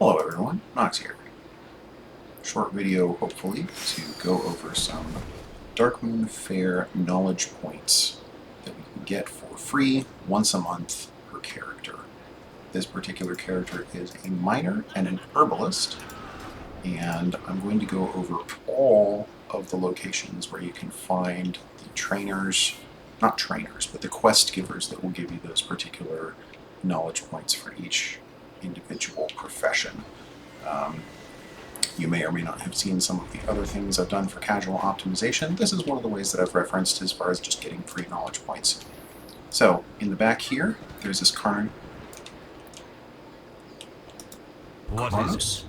Hello everyone, Nox here. Short video, hopefully, to go over some Darkmoon Faire knowledge points that we can get for free once a month per character. This particular character is a miner and an herbalist, and I'm going to go over all of the locations where you can find the trainers, not trainers, but the quest givers that will give you those particular knowledge points for each individual profession. You may or may not have seen some of the other things I've done for casual optimization. This is one of the ways that I've referenced as far as just getting free knowledge points. So, in the back here, there's this Karn. What is it?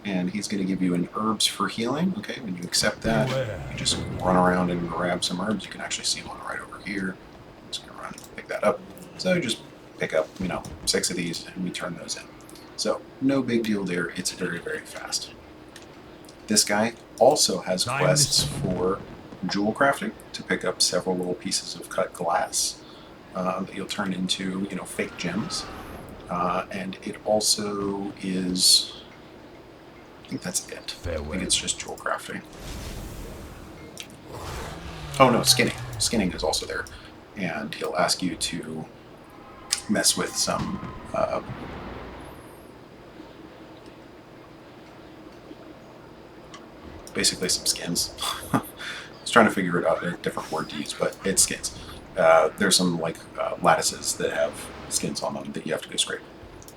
And he's going to give you an herbs for healing. Okay, when you accept that, you just run around and grab some herbs. You can actually see one right over here. I'm just going to run, pick that up. So you just pick up, 6 of these, and we turn those in. So, no big deal there. It's very, very fast. This guy also has quests for jewel crafting, to pick up several little pieces of cut glass that you'll turn into, fake gems. And it also is... I think that's it. I think it's just jewel crafting. Oh no, skinning. Skinning is also there. And he'll ask you to mess with some... basically some skins. I was trying to figure it out, a different word to use, but it's skins. There's some lattices that have skins on them that you have to go scrape,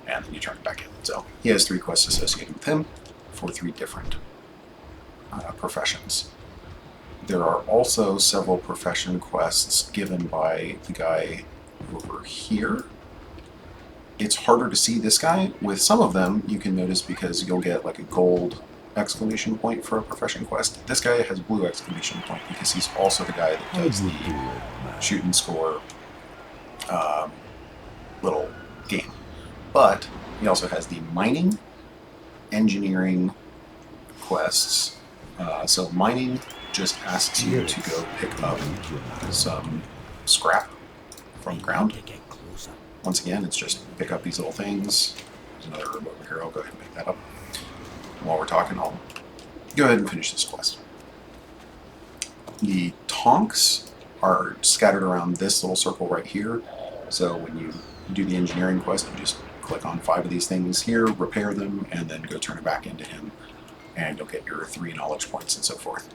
and then you turn it back in. So he has 3 quests associated with him for 3 different professions. There are also several profession quests given by the guy over here. It's harder to see this guy. With some of them, you can notice because you'll get like a gold exclamation point for a profession quest. This guy has blue exclamation point because he's also the guy that does the shoot and score little game. But he also has the mining, engineering quests. So mining just asks you to go pick up some scrap from ground. Once again, it's just pick up these little things. There's another herb over here. I'll go ahead and pick that up. While we're talking, I'll go ahead and finish this quest. The tonks are scattered around this little circle right here. So when you do the engineering quest, you just click on 5 of these things here, repair them, and then go turn it back into him. And you'll get your 3 knowledge points and so forth.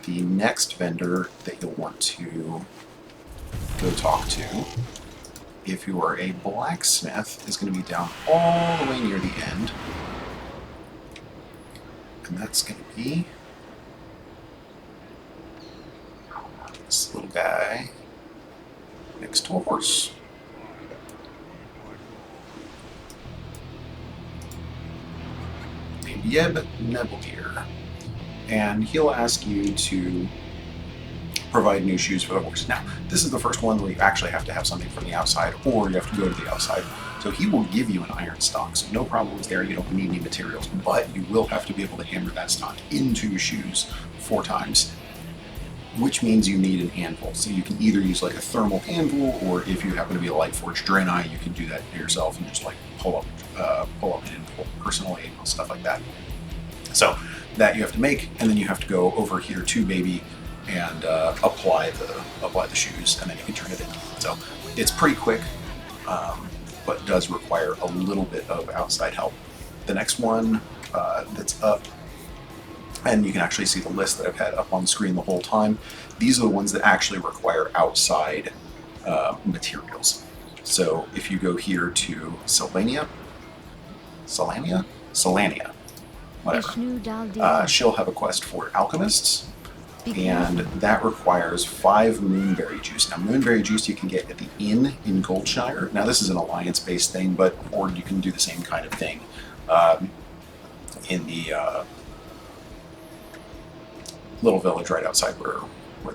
The next vendor that you'll want to go talk to, if you are a blacksmith, is going to be down all the way near the end. And that's going to be this little guy next to a horse. Named Yeb Nebelgear. And he'll ask you to provide new shoes for the horse. Now, this is the first one where you actually have to have something from the outside, or you have to go to the outside. So he will give you an iron stock, so no problems there. You don't need any materials, but you will have to be able to hammer that stock into your shoes 4 times, which means you need an anvil. So you can either use like a thermal anvil, or if you happen to be a light forged Draenei, you can do that yourself and just like pull up an anvil personally, stuff like that. So that you have to make, and then you have to go over here to Baby and apply the shoes, and then you can turn it in. So it's pretty quick. But does require a little bit of outside help. The next one that's up, and you can actually see the list that I've had up on the screen the whole time, these are the ones that actually require outside materials. So if you go here to Selania, whatever, she'll have a quest for alchemists, and that requires 5 moonberry juice. Now, moonberry juice you can get at the inn in Goldshire. Now, this is an alliance-based thing, or you can do the same kind of thing in the little village right outside where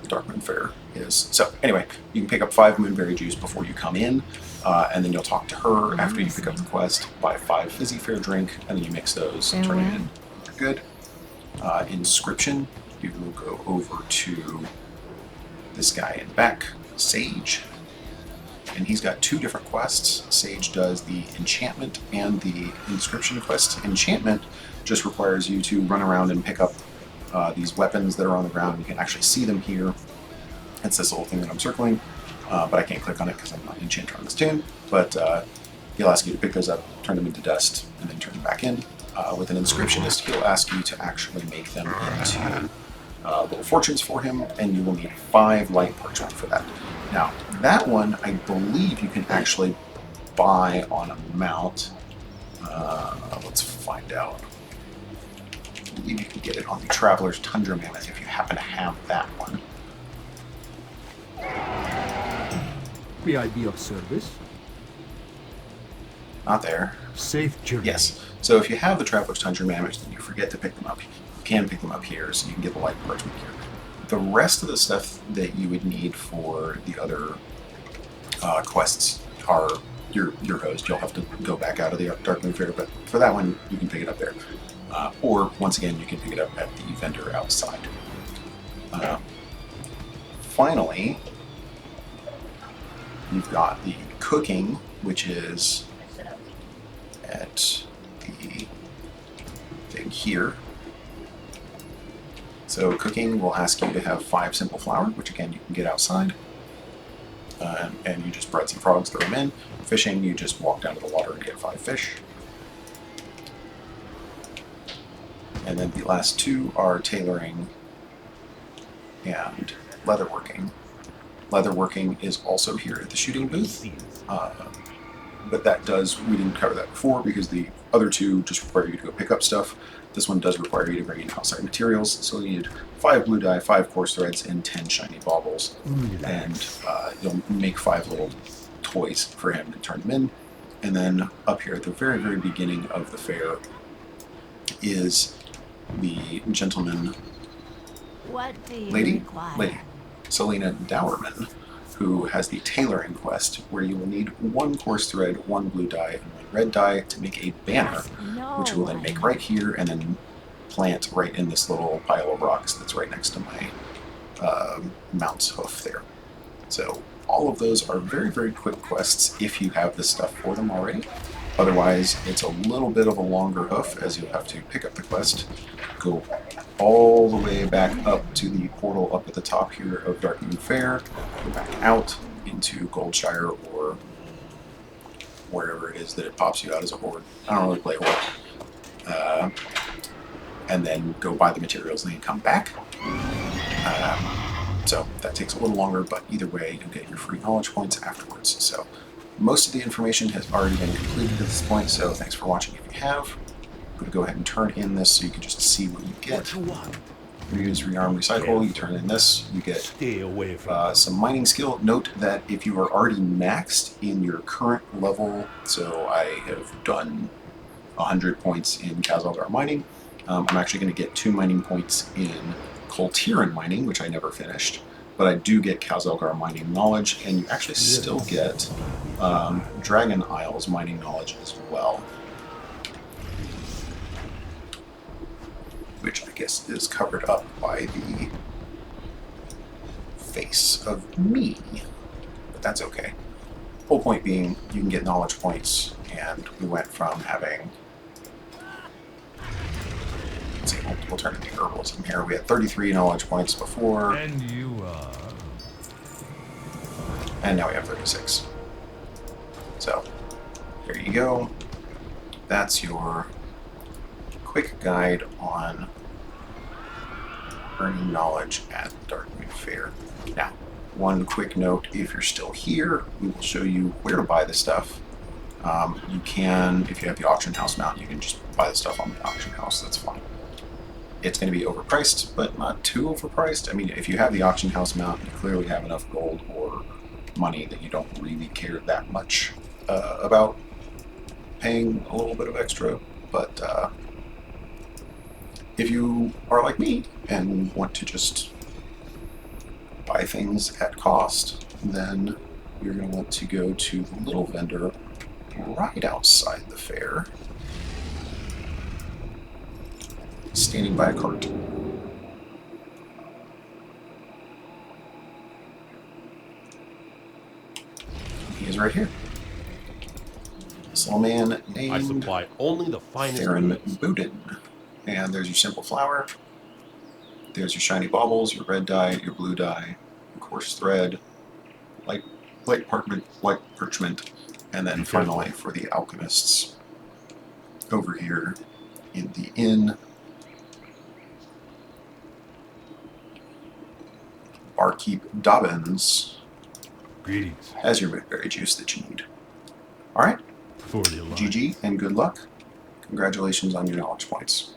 the Darkmoon Faire is. So, anyway, you can pick up 5 moonberry juice before you come in, and then you'll talk to her after you pick up the quest, buy 5 fizzy fair drink, and then you mix those and turn it in. Good. Inscription. You will go over to this guy in back, Sage, and he's got 2 different quests. Sage does the enchantment and the inscription quest. Enchantment just requires you to run around and pick up these weapons that are on the ground. You can actually see them here. It's this little thing that I'm circling, but I can't click on it because I'm not an enchanter on this tune. But he'll ask you to pick those up, turn them into dust, and then turn them back in. With an inscriptionist, he'll ask you to actually make them into little fortunes for him, and you will need 5 light parchment for that. Now, that one, I believe you can actually buy on a mount. Let's find out. I believe you can get it on the Traveler's Tundra Mammoth if you happen to have that one. May I be of service? Not there. Safe journey. Yes. So if you have the Traveler's Tundra Mammoth and you forget to pick them up, you can pick them up here, so you can get the light parchment here. The rest of the stuff that you would need for the other quests are your host. You'll have to go back out of the Darkmoon Faire, but for that one, you can pick it up there. Or, once again, you can pick it up at the vendor outside. Finally, you've got the cooking, which is at the thing here. So cooking will ask you to have 5 simple flour, which again you can get outside. And you just bread some frogs, throw them in. Fishing, you just walk down to the water and get 5 fish. And then the last 2 are tailoring and leatherworking. Leatherworking is also here at the shooting booth. But that does, we didn't cover that before because the other 2 just require you to go pick up stuff. This one does require you to bring in outside materials, so you need 5 blue dye, 5 coarse threads, and 10 shiny baubles. And you'll make 5 little toys for him and turn them in. And then up here at the very, very beginning of the fair is the gentleman, What do you lady, require? Selena Dowerman, who has the tailoring quest, where you will need 1 coarse thread, 1 blue dye, and 1 red dye to make a banner, which you will then make right here and then plant right in this little pile of rocks that's right next to my mount's hoof there. So all of those are very, very quick quests if you have this stuff for them already. Otherwise, it's a little bit of a longer hoof, as you'll have to pick up the quest, go all the way back up to the portal up at the top here of Darkmoon Faire, go back out into Goldshire or wherever it is that it pops you out as a horde. I don't really play horde. And then go buy the materials and then come back. So that takes a little longer, but either way, you'll get your free knowledge points afterwards. So most of the information has already been completed at this point, so thanks for watching if you have. I'm going to go ahead and turn in this so you can just see what you get. Reuse, rearm, recycle. You turn in this, you get Stay away from some mining skill. Note that if you are already maxed in your current level, so I have done 100 points in Khazalgar mining, I'm actually going to get 2 mining points in Koltiran mining, which I never finished. But I do get Khazalgar mining knowledge, and you actually still get Dragon Isles mining knowledge as well. Which I guess is covered up by the face of me. But that's okay. Whole point being, you can get knowledge points, and we went from having... Let's see, we'll turn into herbalism here. We had 33 knowledge points before. And you are. And now we have 36. So, there you go. That's your quick guide on earning knowledge at Darkmoon Faire. Now, one quick note, if you're still here, we will show you where to buy the stuff. You can, if you have the auction house mount, you can just buy the stuff on the auction house, that's fine. It's going to be overpriced, but not too overpriced. I mean, if you have the auction house mount, you clearly have enough gold or money that you don't really care that much about paying a little bit of extra. But if you are like me and want to just buy things at cost, then you're going to want to go to the little vendor right outside the fair, standing by a cart. he is right here. This little man I named supply only the finest Theron goods. Boudin. And there's your simple flower. There's your shiny baubles, your red dye, your blue dye, your coarse thread, light parchment, and then Be careful. finally for the alchemists over here in the inn, Barkeep Dobbins Greetings. has your berry juice that you need. All right, For the alliance. GG and good luck. Congratulations on your knowledge points.